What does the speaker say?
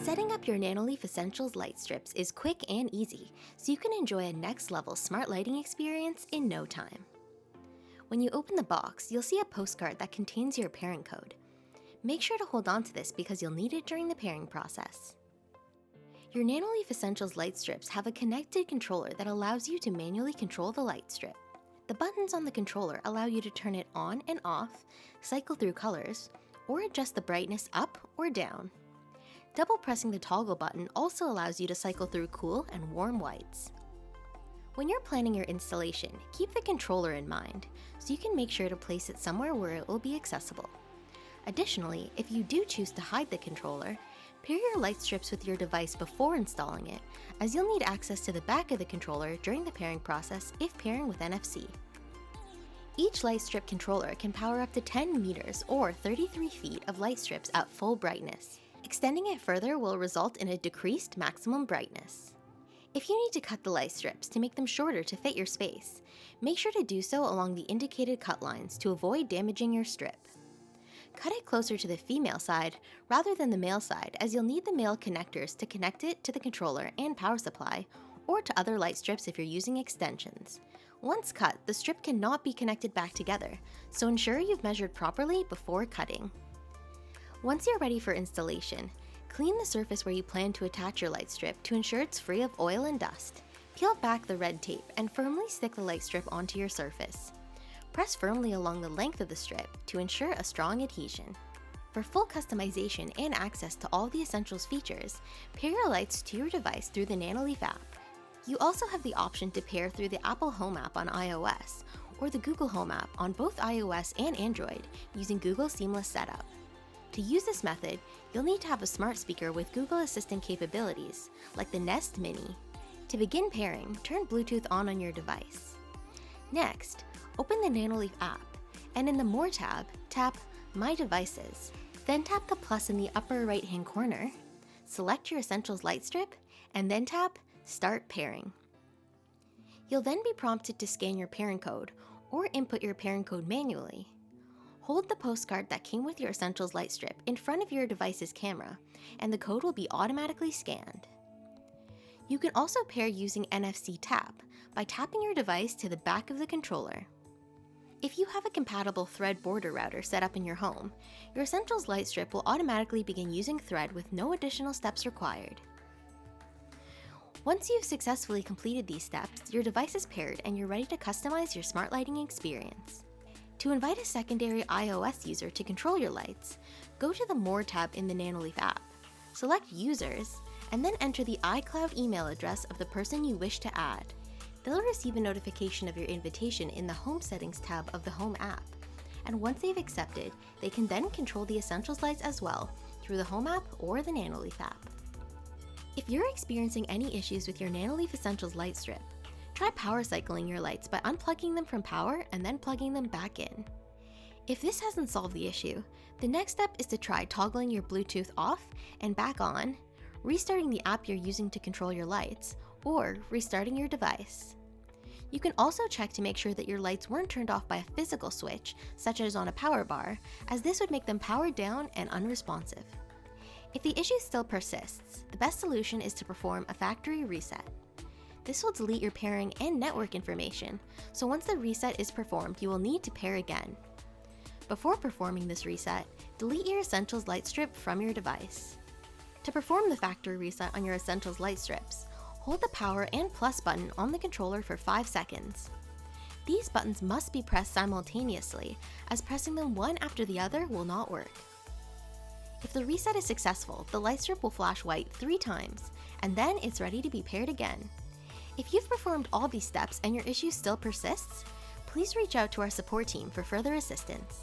Setting up your Nanoleaf Essentials Lightstrips is quick and easy, so you can enjoy a next-level smart lighting experience in no time. When you open the box, you'll see a postcard that contains your pairing code. Make sure to hold on to this because you'll need it during the pairing process. Your Nanoleaf Essentials Lightstrips have a connected controller that allows you to manually control the light strip. The buttons on the controller allow you to turn it on and off, cycle through colors, or adjust the brightness up or down. Double pressing the toggle button also allows you to cycle through cool and warm whites. When you're planning your installation, keep the controller in mind, so you can make sure to place it somewhere where it will be accessible. Additionally, if you do choose to hide the controller, pair your light strips with your device before installing it, as you'll need access to the back of the controller during the pairing process if pairing with NFC. Each light strip controller can power up to 10 meters or 33 feet of light strips at full brightness. Extending it further will result in a decreased maximum brightness. If you need to cut the light strips to make them shorter to fit your space, make sure to do so along the indicated cut lines to avoid damaging your strip. Cut it closer to the female side rather than the male side, as you'll need the male connectors to connect it to the controller and power supply, or to other light strips if you're using extensions. Once cut, the strip cannot be connected back together, so ensure you've measured properly before cutting. Once you're ready for installation, clean the surface where you plan to attach your light strip to ensure it's free of oil and dust. Peel back the red tape and firmly stick the light strip onto your surface. Press firmly along the length of the strip to ensure a strong adhesion. For full customization and access to all the Essentials features, pair your lights to your device through the Nanoleaf app. You also have the option to pair through the Apple Home app on iOS or the Google Home app on both iOS and Android using Google Seamless Setup. To use this method, you'll need to have a smart speaker with Google Assistant capabilities, like the Nest Mini. To begin pairing, turn Bluetooth on your device. Next, open the Nanoleaf app, and in the More tab, tap My Devices. Then tap the plus in the upper right-hand corner, select your Essentials light strip, and then tap Start Pairing. You'll then be prompted to scan your pairing code, or input your pairing code manually. Hold the postcard that came with your Essentials light strip in front of your device's camera, and the code will be automatically scanned. You can also pair using NFC Tap by tapping your device to the back of the controller. If you have a compatible Thread border router set up in your home, your Essentials light strip will automatically begin using Thread with no additional steps required. Once you've successfully completed these steps, your device is paired and you're ready to customize your smart lighting experience. To invite a secondary iOS user to control your lights, go to the More tab in the Nanoleaf app, select Users, and then enter the iCloud email address of the person you wish to add. They'll receive a notification of your invitation in the Home Settings tab of the Home app, and once they've accepted, they can then control the Essentials lights as well through the Home app or the Nanoleaf app. If you're experiencing any issues with your Nanoleaf Essentials light strip, try power cycling your lights by unplugging them from power and then plugging them back in. If this hasn't solved the issue, the next step is to try toggling your Bluetooth off and back on, restarting the app you're using to control your lights, or restarting your device. You can also check to make sure that your lights weren't turned off by a physical switch, such as on a power bar, as this would make them powered down and unresponsive. If the issue still persists, the best solution is to perform a factory reset. This will delete your pairing and network information, so once the reset is performed, you will need to pair again. Before performing this reset, delete your Essentials light strip from your device. To perform the factory reset on your Essentials light strips, hold the power and plus button on the controller for 5 seconds. These buttons must be pressed simultaneously, as pressing them one after the other will not work. If the reset is successful, the light strip will flash white 3 times, and then it's ready to be paired again. If you've performed all these steps and your issue still persists, please reach out to our support team for further assistance.